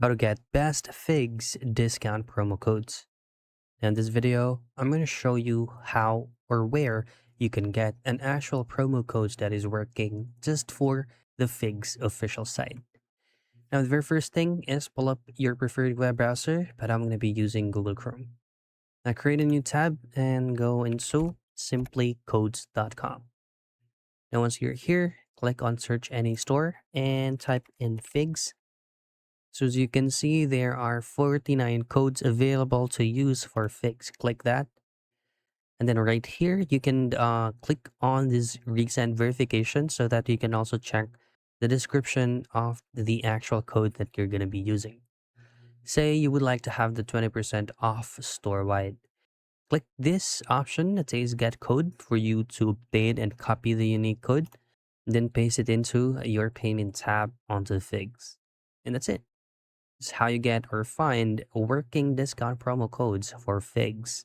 How to get best figs discount promo codes. In this video, I'm going to show you how or where you can get an actual promo code that is working just for the figs official site. Now, the very first thing is pull up your preferred web browser, but I'm going to be using Google Chrome. Now, create a new tab and go into simplycodes.com. Now, once you're here, click on search any store and type in figs. So as you can see, there are 49 codes available to use for Fix. Click that. And then right here, you can click on this resend verification so that you can also check the description of the actual code that you're going to be using. Say you would like to have the 20% off store-wide. Click this option that says get code for you to update and copy the unique code. Then paste it into your payment tab onto Figs. And that's it. Is how you get or find working discount promo codes for figs.